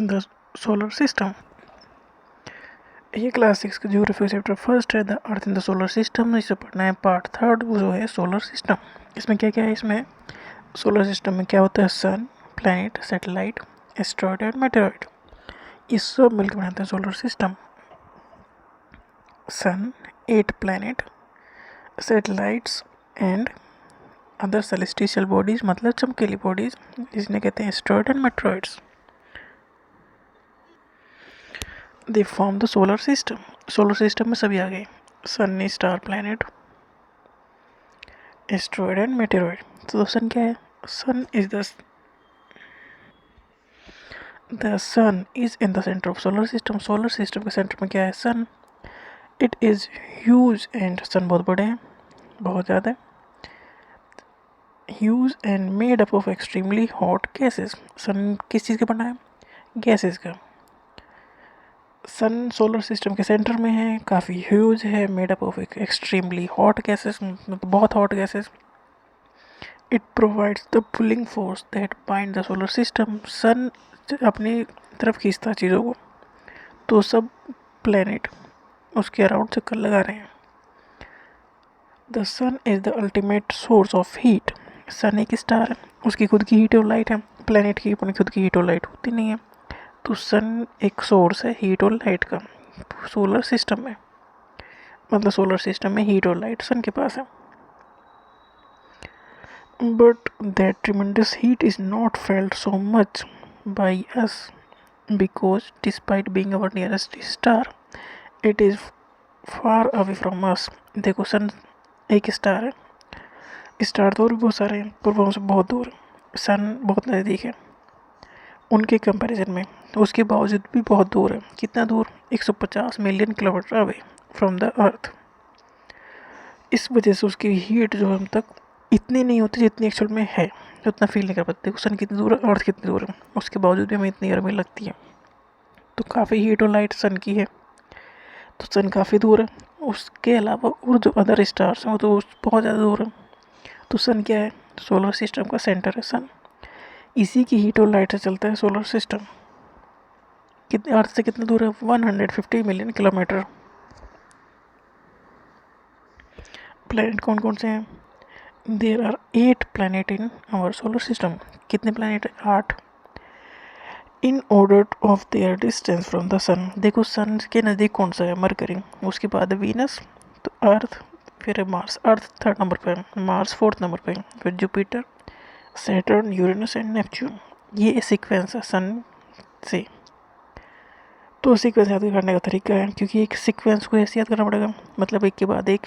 the solar system. ये class 6 का geography chapter first है, the earth in the solar system. इसे पढ़ना है पार्ट थर्ड, वो जो है सोलर सिस्टम। इसमें क्या क्या है? इसमें सोलर सिस्टम में क्या होता है? Sun, planet, satellite, asteroid and meteoroid, ये सब मिलकर बनाते हैं solar system. Sun, 8 planet, satellites and other celestial bodies, मतलब चमकीली बॉडीज, जिन्हें कहते हैं asteroid and meteoroids. They form the solar system. Solar system में सभी आ गए, sun, star, planet, asteroid and meteoroid. तो सन क्या है? Sun is the sun is in the centre of solar system. Solar system के सेंटर में क्या है? Sun. It is huge and, sun बहुत बड़े हैं, बहुत ज़्यादा, huge and made up of extremely hot gases. Sun किस चीज़ का बना है? गैसेस का। सन सोलर सिस्टम के सेंटर में है, काफ़ी ह्यूज है, made up of extremely hot gases, मतलब बहुत hot gases. It provides the pulling force that bind the solar system. Sun अपनी तरफ खींचता चीज़ों को, तो सब प्लैनेट उसके अराउंड चक्कर लगा रहे हैं। The sun is the ultimate source of heat. Sun एक स्टार है, उसकी खुद की हीट और लाइट है। प्लैनेट की अपनी खुद की हीट और लाइट होती नहीं है, तो सन एक सोर्स है हीट और लाइट का सोलर सिस्टम में, मतलब सोलर सिस्टम में हीट और लाइट सन के पास है। But that tremendous heat is not felt so much by us, because despite being our nearest star it is far away from अस। देखो, सन एक स्टार है, स्टार तो और भी बहुत सारे हैं पर वो हमसे बहुत दूर है। सन बहुत नज़दीक है उनके कंपैरिजन में, तो उसके बावजूद भी बहुत दूर है। कितना दूर? 150 million kilometre away from the earth. इस वजह से उसकी हीट जो हम तक इतनी नहीं होती जितनी एक्चुअल में है, उतना फील नहीं कर पाते। देखो सन कितनी दूर है, अर्थ कितनी दूर है, उसके बावजूद भी हमें इतनी गर्मी लगती है। तो काफ़ी हीट और लाइट सन की है, तो सन काफ़ी दूर है। उसके अलावा और जो अदर स्टार्स हैं वो तो बहुत ज़्यादा दूर है। तो सन क्या है? सोलर सिस्टम का सेंटर है सन। इसी की हीट और लाइट से चलता है सोलर सिस्टम। कितने अर्थ से कितना दूर है? 150 मिलियन किलोमीटर। प्लैनेट कौन कौन से हैं? There are 8 planet in our solar system. कितने प्लैनेट है? 8। In order of their distance from the sun. देखो सन के नज़दीक कौन सा है? मरकरी, उसके बाद वीनस, तो अर्थ, फिर मार्स। अर्थ 3rd नंबर पे है, मार्स 4th नंबर पे, फिर Jupiter, Saturn, Uranus and Neptune. ये सीक्वेंस है सन से। तो सीक्वेंस याद करने का तरीका है, क्योंकि एक सीक्वेंस को ऐसे याद करना पड़ेगा, मतलब एक के बाद एक।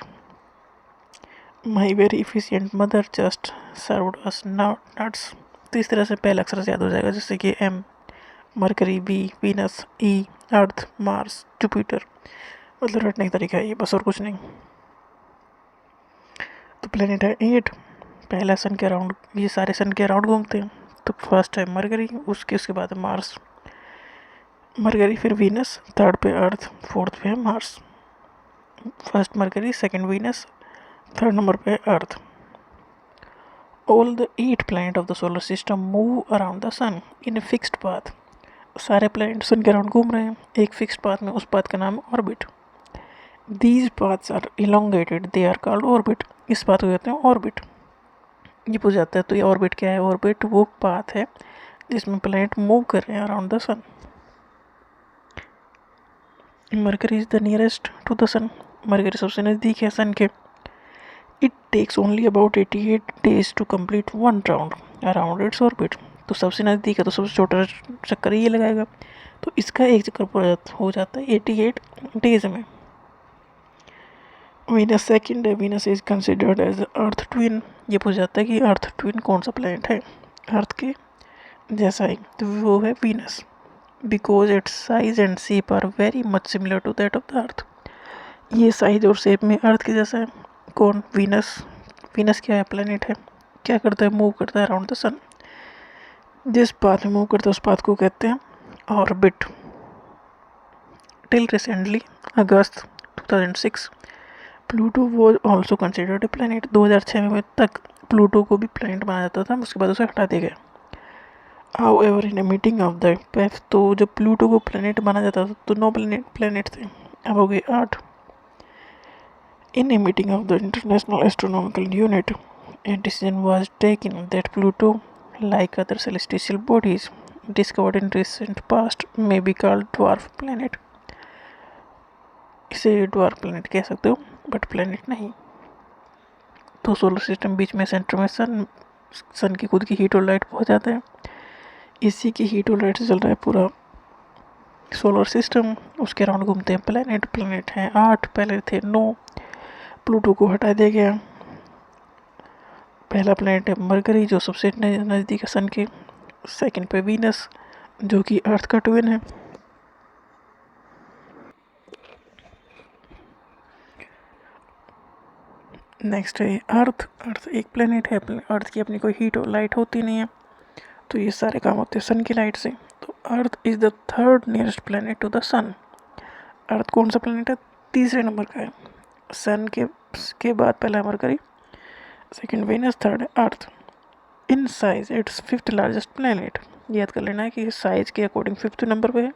My very efficient mother just served us nuts. तो इस तरह से पहला अक्षर याद हो जाएगा, जैसे कि M, Mercury, V, Venus, E, Earth, Mars, Jupiter. मतलब रटने का तरीका है ये, बस और कुछ नहीं। तो प्लेनेट है 8। पहला सन के अराउंड, ये सारे सन के अराउंड घूमते हैं। तो फर्स्ट है मरकरी, उसके बाद मार्स, मरकरी, फिर वीनस, 3rd पे अर्थ, 4th पे है Mars. First Mercury, second Venus, 3rd number पे Earth. All the 8 planet of the solar system move around the sun in a fixed path. सारे प्लैनेट सन के around घूम रहे हैं एक फिक्स्ड पाथ में, उस पाथ का नाम है orbit. These paths are elongated, they are called orbit. इस पाथ को कहते हैं ऑर्बिट। ये पूछ जाता है तो ये ऑर्बिट क्या है? ऑर्बिट वो पाथ है जिसमें प्लैनेट मूव कर रहे हैं around the sun. Mercury is the nearest to the sun. Mercury सबसे नज़दीक है सन के। It takes only about 88 days to complete 1 round around its orbit. तो सबसे नज़दीक है तो सबसे छोटा चक्कर ये लगाएगा, तो इसका एक चक्कर पूरा हो जाता है 88 days में। वीनस सेकंड है, Venus is considered as earth twin. ये पूछ जाता है कि अर्थ ट्विन कौन सा प्लैनेट है अर्थ के जैसा ही, तो वो है Venus, because its size and shape are very much similar to that of the earth. ये साइज और शेप में अर्थ के जैसा है। कौन? वीनस। वीनस क्या है? प्लैनेट है। क्या करता है? मूव करता है अराउंड द सन। जिस पाथ में मूव करता है उस पाथ को कहते हैं orbit. Till recently August 2006 Pluto was also considered a planet. 2006 में तक प्लूटो को भी प्लैनेट माना जाता था, उसके बाद उसे हटा दिया गया। However, in a meeting of the PEF, तो जब प्लूटो को प्लेनेट माना जाता था तो 9 प्लेनेट थे, अब हो गए 8. In a meeting of the International Astronomical Unit, a decision was taken that Pluto, like other celestial bodies discovered in recent past, may be called dwarf planet. इसे dwarf planet कह सकते हो, बट planet नहीं. तो solar system बीच में centre में सन की खुद की हीट और लाइट बहुत ज़्यादा है. इसी की हीट और लाइट से चल रहा है पूरा सोलर सिस्टम. उसके अराउंड घूमते हैं प्लेनेट हैं 8, पहले थे 9. प्लूटो को हटा दिया गया. पहला प्लेनेट है मरकरी जो सबसे नज़दीक है सन के. सेकंड पे वीनस जो कि अर्थ का ट्विन है. नेक्स्ट है अर्थ एक प्लेनेट है. अर्थ की अपनी कोई हीट और लाइट होती नहीं है, तो ये सारे काम होते हैं सन की लाइट से. तो Earth is the third nearest planet to the sun. Earth कौन सा प्लेनेट है? तीसरे नंबर का है. सन के बाद पहला है मरकरी, सेकंड वीनस, थर्ड है Earth. In size it's fifth largest planet. याद कर लेना है कि साइज के अकॉर्डिंग फिफ्थ नंबर पे है.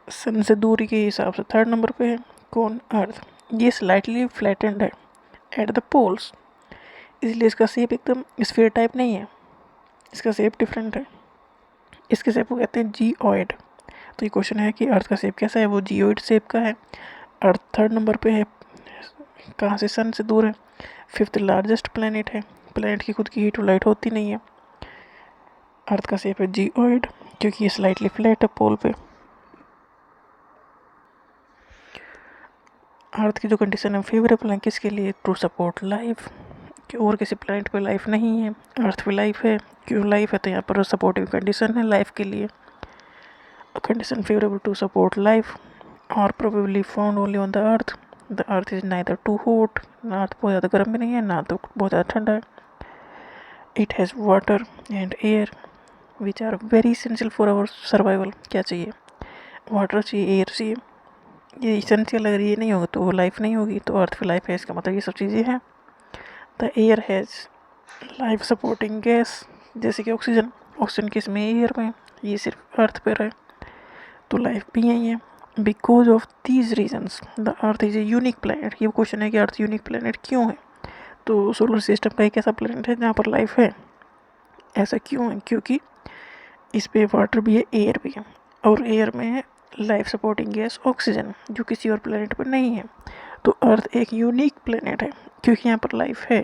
सन से दूरी के हिसाब से थर्ड नंबर पे है. कौन? अर्थ. ये स्लाइटली फ्लैटेंड है एट द पोल्स, इसलिए इसका शेप एकदम स्फीयर टाइप नहीं है, इसका शेप डिफरेंट है. इसके शेप को कहते हैं जीओइड. तो ये क्वेश्चन है कि अर्थ का शेप कैसा है? वो जीओइड शेप का है. अर्थ थर्ड नंबर पे है. कहाँ से? सन से दूर है. फिफ्थ लार्जेस्ट प्लेनेट है. प्लेनेट की खुद की हीट और लाइट होती नहीं है. अर्थ का शेप है जीओइड क्योंकि ये स्लाइटली फ्लैट है पोल पे. अर्थ की जो कंडीशन है फेवरेबल है किसके लिए? To support life. कि और किसी प्लेनेट पे लाइफ नहीं है, अर्थ पे लाइफ है. क्यों लाइफ है? तो यहाँ पर सपोर्टिव कंडीशन है लाइफ के लिए. Condition favourable to support life और probably found only on the Earth. The Earth is neither too hot, ना अर्थ बहुत ज़्यादा गर्म भी नहीं है ना तो बहुत ज़्यादा ठंडा है. It has water and air which are very essential for our survival. क्या चाहिए? वाटर चाहिए, एयर चाहिए. ये इसेंशियल. अगर ये नहीं होगा तो लाइफ नहीं होगी. तो अर्थ पे लाइफ है इसका मतलब ये सब चीज़ें हैं. The air has life supporting gas जैसे कि ऑक्सीजन. ऑक्सीजन किस में? एयर में. ये सिर्फ अर्थ पे रहे तो लाइफ भी यही है. Because of these reasons the earth is a unique planet. ये क्वेश्चन है कि अर्थ यूनिक प्लेनेट क्यों है? तो सोलर सिस्टम का एक ऐसा प्लेनेट है जहाँ पर लाइफ है. ऐसा क्यों है? क्योंकि इस पे वाटर भी है, एयर भी है, और एयर में है लाइफ सपोर्टिंग गैस ऑक्सीजन जो किसी और प्लेनेट पर नहीं है. तो अर्थ एक यूनिक प्लेनेट है क्योंकि यहाँ पर लाइफ है.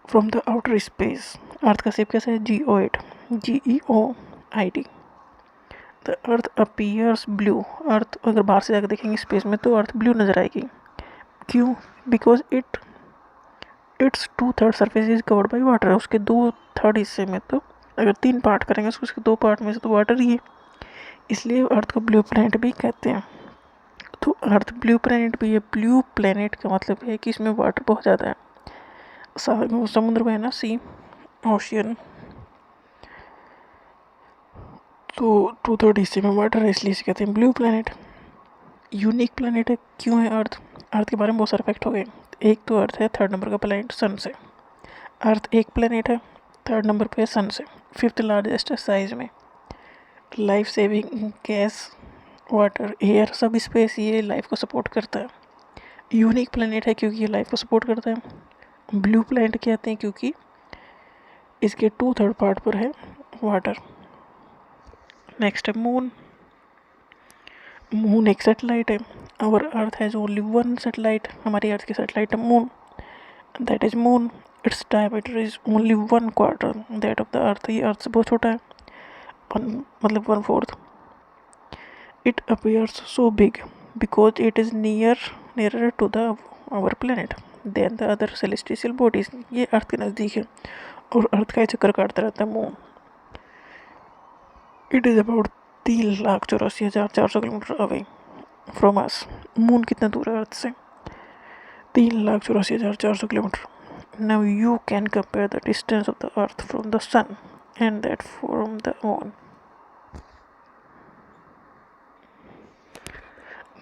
From the outer space Earth का शेप कैसा है? Geoid. GEOID. The Earth appears blue. Earth अगर बाहर से जाकर देखेंगे स्पेस में तो अर्थ ब्लू नज़र आएगी. क्यों? Because it's 2/3 surface is covered by water. उसके 2/3 हिस्से में, तो अगर 3 पार्ट करेंगे तो उसके 2 पार्ट में से तो वाटर ही है, इसलिए अर्थ को ब्लू प्लैनेट भी कहते हैं. तो अर्थ ब्लू प्लैनेट भी है. ब्लू प्लैनेट का मतलब है कि इसमें वाटर बहुत ज़्यादा है. समुद्र में है ना, सी, ओशियन, तो 2/3 हिस्से में वाटर है, इसलिए इसे कहते हैं ब्लू प्लैनेट. यूनिक प्लैनेट है. क्यों है अर्थ? अर्थ के बारे में बहुत सारे फैक्ट हो गए. एक तो अर्थ है थर्ड नंबर का प्लैनेट सन से. अर्थ एक प्लैनेट है, थर्ड नंबर पे है सन से. फिफ्थ लार्जेस्ट है साइज में. Life saving gas, water, air, सब स्पेस ये लाइफ को सपोर्ट करता है. यूनिक प्लैनेट है क्योंकि ये लाइफ को सपोर्ट करता है. ब्लू प्लैनेट कहते हैं क्योंकि इसके 2/3 पार्ट पर है वाटर. नेक्स्ट है मून. मून एक सेटेलाइट है. Our earth has only one satellite. हमारी अर्थ की सेटेलाइट है moon. That is moon. Its diameter is only 1/4 that of the earth. ये अर्थ से बहुत छोटा है, मतलब 1/4. It appears so big because it is nearer to the our planet than the other celestial bodies. ये earth के नज़दीक है और अर्थ का चक्कर काटता रहता है moon. It is about 3,84,400 kilometre away from us. Moon कितना दूर है अर्थ से? 3,84,400 kilometre. Now you can compare the distance of the earth from the sun and that from the moon.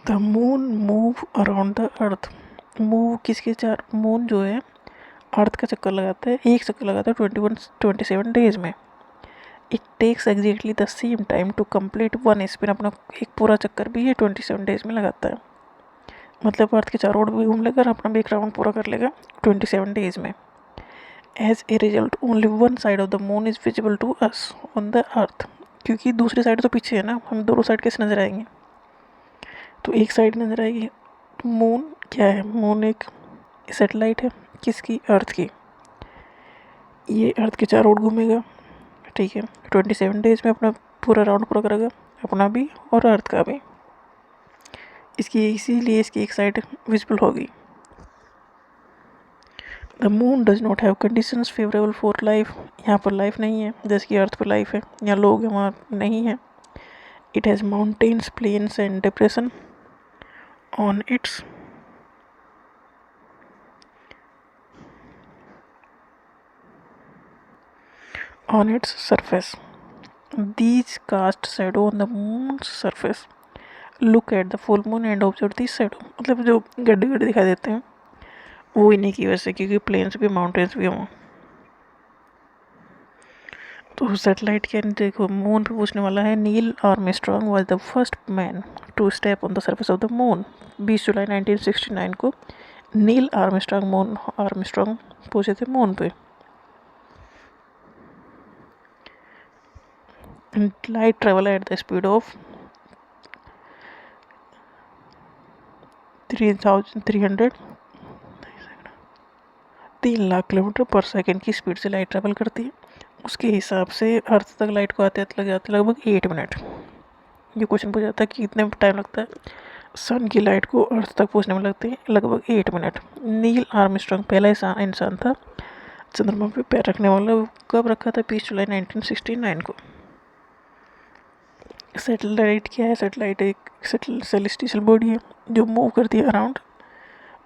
The moon move around the earth. Move किसके चार? Moon जो है अर्थ का चक्कर लगाता है, एक चक्कर लगाता है 27 डेज में. It takes exactly the same time to complete one spin. अपना एक पूरा चक्कर भी ये 27 डेज में लगाता है। मतलब अर्थ के चारों ओर भी घूम लेगा और अपना भी एक राउंड पूरा कर लेगा 27 डेज में। As a result only one side of the moon is visible to us on the earth. क्योंकि दूसरी साइड तो पीछे है ना, हम दोनों साइड कैसे नजर आएंगे? तो एक साइड नजर आएगी। तो मून क्या है? मून एक सैटेलाइट है। किसकी? अर्थ की। ये अर्थ के चारों ओर घूमेगा, ठीक है। 27 डेज में अपना पूरा राउंड पूरा करेगा, अपना भी और अर्थ का भी। इसकी इसीलिए इसकी एक साइड विजिबल होगी। The moon does not have conditions favourable for life. यहाँ पर लाइफ नहीं है, जैसे कि अर्थ पर लाइफ है। यहाँ लोग हैं, वहाँ नहीं है। It has mountains, plains and depression on its surface. These cast shadow on the moon's surface. Look at the full moon and observe this shadow. मतलब जो गड्ढे गड्ढे दिखाई देते हैं वो इन्हीं की वजह से, क्योंकि प्लेन्स भी माउंटेन्स भी हों। तो सैटेलाइट के देखो मून पे पूछने वाला है। Neil Armstrong was the first man to step on the surface of the moon. 20 जुलाई 1969 को नील आर्मस्ट्रॉन्ग पहुंचे थे मून पे। Light travel at the speed of 3,000 kilometre per second की स्पीड से लाइट ट्रेवल करती है। उसके हिसाब से अर्थ तक लाइट को आते आते लग जाते लगभग 8 मिनट। ये क्वेश्चन पूछा जाता है कि कितने टाइम लगता है सन की लाइट को अर्थ तक पहुंचने में? लगते हैं लगभग 8 मिनट। नील आर्मस्ट्रॉन्ग पहला इंसान था चंद्रमा पे पैर रखने वाला। वो कब रखा था? 20 जुलाई 1969 को। सैटेलाइट क्या है? सैटेलाइट एक सेलेस्टियल बॉडी है जो मूव करती है अराउंड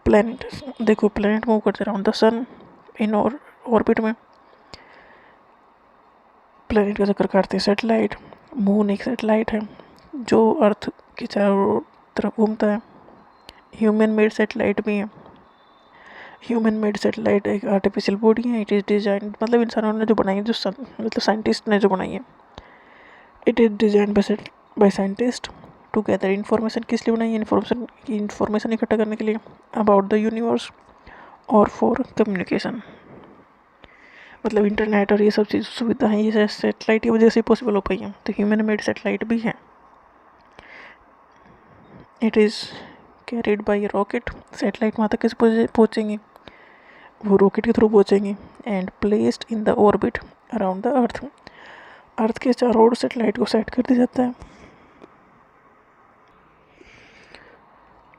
प्लैनेट। देखो प्लैनेट मूव करते around the sun in orbit में, प्लैनेट का चक्कर काटते हैं सैटेलाइट। मून एक सैटेलाइट है जो अर्थ के चारों तरफ घूमता है। ह्यूमन मेड सैटेलाइट भी है। ह्यूमन मेड सैटेलाइट एक आर्टिफिशियल बॉडी है। इट इज़ डिजाइन, मतलब इंसानों ने जो बनाई है, जो मतलब साइंटिस्ट ने जो बनाई है। It is design by scientist to gather information. किस लिए बनाई है? इन्फॉर्मेशन इकट्ठा करने के लिए अबाउट द यूनिवर्स और फॉर कम्युनिकेशन। मतलब इंटरनेट और ये सब चीज़ सुविधाएं ये सैटेलाइट की वजह से पॉसिबल हो पाई हैं। तो ह्यूमन मेड सैटेलाइट भी है। It is carried by rocket. Satellite वहाँ तक कैसे पहुँचेंगे? वो रॉकेट के थ्रू पहुँचेंगे। And placed in the orbit around the Earth. Earth के चारों ओर सैटेलाइट को सेट कर दिया जाता है,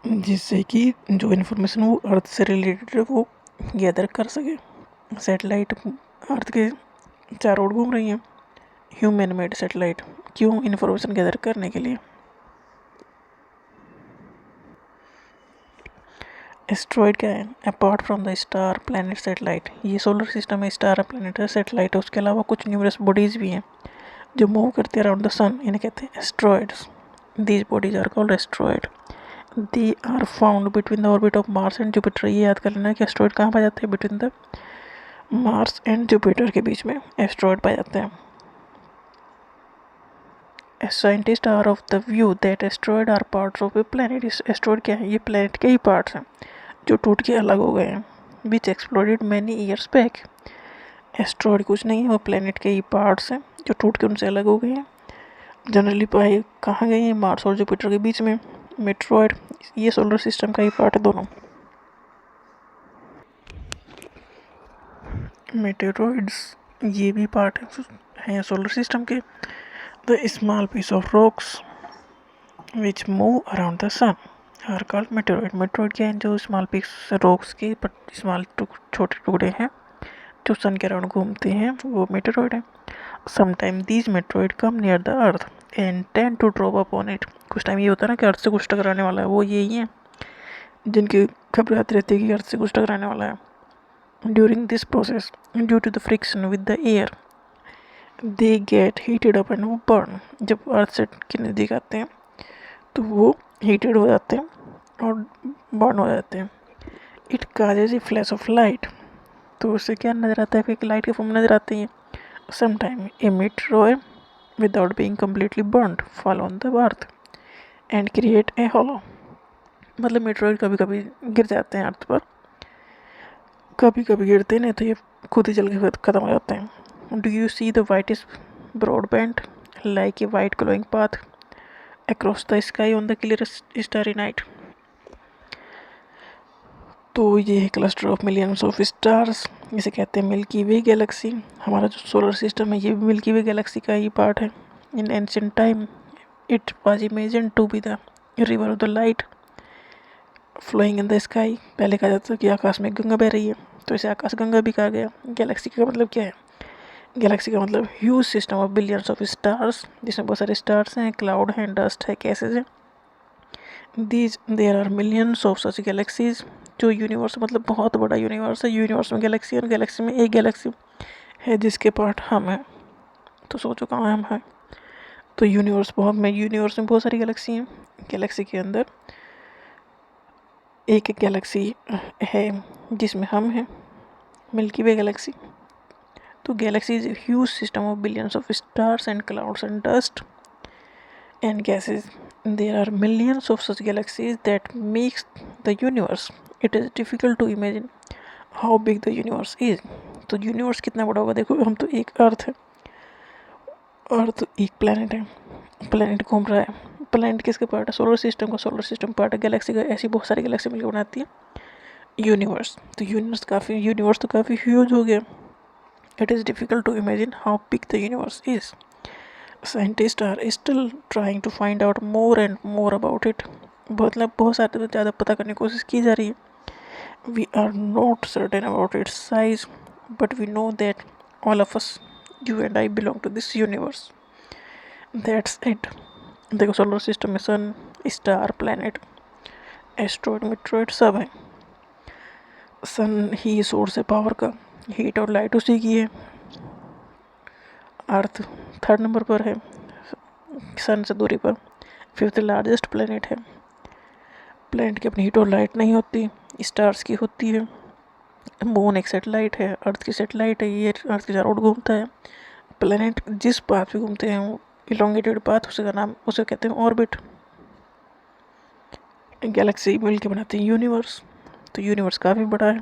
जिससे कि जो इन्फॉर्मेशन वो अर्थ से रिलेटेड है वो गैदर कर सके। सैटेलाइट अर्थ के चारों ओर घूम रही हैं, ह्यूमन मेड सैटेलाइट। क्यों? इन्फॉर्मेशन गैदर करने के लिए। एस्ट्रॉयड क्या है? Apart from the star planet satellite. ये सोलर सिस्टम में स्टार प्लैनेट है, सैटेलाइट है। उसके अलावा कुछ न्यूमरस बॉडीज़ भी हैं जो मूव करते हैं अराउंड द सन। इन्हें कहते हैं asteroids. These bodies are called asteroid. They are found between the orbit of Mars and Jupiter. ये याद कर लेना कि एस्ट्रॉयड कहाँ पाए जाते हैं? Between the Mars and Jupiter के बीच में एस्ट्रॉयड पाए जाते हैं। Scientist are of the view that asteroid are parts of a planet. इस एस्ट्रॉयड क्या है? ये प्लैनेट के ही पार्ट्स हैं जो टूट के अलग हो गए हैं। Which exploded many years back. Asteroid कुछ नहीं है, वो प्लैनेट के ही पार्ट्स हैं जो टूट के उनसे अलग हो गए हैं। जनरली पाए कहाँ गए हैं? मार्स और जुपिटर के बीच में। मेट्रॉयड ये सोलर सिस्टम का ही पार्ट है दोनों। मेटेरॉइड्स ये भी पार्ट हैं सोलर सिस्टम के। The small piece of rocks which move around the sun are called meteoroid. Meteoroid क्या है? जो स्मॉल पीस रॉक्स के स्मॉल छोटे टुकड़े हैं जो सन के अराउंड घूमते हैं, वो मेटेरॉइड है। Sometime these meteoroid come near the Earth and tend to drop upon it. कुछ टाइम ये होता है ना कि अर्थ से कुछ टकराने वाला है, वो यही है जिनकी खबर आती रहती है कि अर्थ से कुछ टकराने वाला है। During this process due to the friction with the air they get heated up and वो बर्न। जब अर्थ से के नज़दीक आते हैं तो वो हीटेड हो जाते हैं और बर्न हो जाते हैं। It causes A flash of light. तो उससे क्या नज़र आता है? फिर लाइट के फॉर्म नज़र आते हैं। sometime a meteor without being completely burnt fall on the earth and create a hollow. मतलब meteor कभी कभी गिर जाते हैं अर्थ पर, कभी कभी गिरते नहीं तो ये खुद ही जल के ख़त्म हो जाते हैं. Do you see the whitest broadband like a white glowing path across the sky on the clear starry night. तो ये है cluster of millions of stars, इसे कहते हैं मिल्की वे गैलेक्सी. हमारा जो सोलर सिस्टम है ये भी मिल्की वे गैलेक्सी का ही पार्ट है. In ancient time it was imagine to be the river of the light flowing in the sky. पहले कहा जाता था कि आकाश में गंगा बह रही है, तो इसे आकाश गंगा भी कहा गया. गैलेक्सी का मतलब क्या है? गैलेक्सी का मतलब huge system of billions of stars, जिसमें बहुत सारे स्टार्स हैं, क्लाउड हैं, डस्ट है, गैसेज हैं. There are millions of such galaxies. जो यूनिवर्स मतलब बहुत बड़ा यूनिवर्स है, यूनिवर्स में गैलेक्सी और गैलेक्सी में एक गैलेक्सी है जिसके पार्ट हम हैं. तो सोचो कहाँ हम हैं. तो यूनिवर्स में बहुत सारी गैलेक्सी हैं. गैलेक्सी के अंदर एक गैलेक्सी है जिसमें हम हैं, मिल्की वे गैलेक्सी. तो Galaxy is huge system of billions of stars and clouds and dust and gases. There are millions of such galaxies that makes the universe. It is difficult to imagine how big the universe is. तो universe कितना बड़ा होगा. देखो हम तो एक अर्थ है, अर्थ एक प्लेनेट है, प्लेनेट घूम रहा है. प्लेनेट किसके पार्ट है? सोलर सिस्टम का. सोलर सिस्टम पार्ट है गैलेक्सी का. ऐसी बहुत सारी गैलेक्सी मिलकर बनाती है यूनिवर्स. तो यूनिवर्स तो काफ़ी ह्यूज हो गया. It is difficult to imagine how big the universe is. Scientists are still trying to find out more and more about it. बहुत सारे ज़्यादा पता करने की कोशिश की जा रही है. We are not certain about its size, but we know that all of us, you and I, belong to this universe. That's it. देखो सोलर सिस्टम में सन, स्टार, प्लैनेट, एस्ट्रॉइड, मेट्रॉइड सब है. सन ही सोर्स है पावर का, heat और light उसी की है. अर्थ थर्ड नंबर पर है सन से दूरी पर. फिफ्थ लार्जेस्ट प्लेनेट है. प्लेनेट की अपनी हीट और लाइट नहीं होती, स्टार्स की होती है. मून एक सेटेलाइट है, अर्थ की सेटेलाइट है, ये अर्थ के चारों ओर घूमता है. प्लेनेट जिस पाथ पे घूमते हैं वो इलोंगेटेड पाथ, उसे कहते हैं ऑर्बिट. गैलेक्सी मिलकर बनाते हैं यूनिवर्स. तो यूनिवर्स काफ़ी बड़ा है.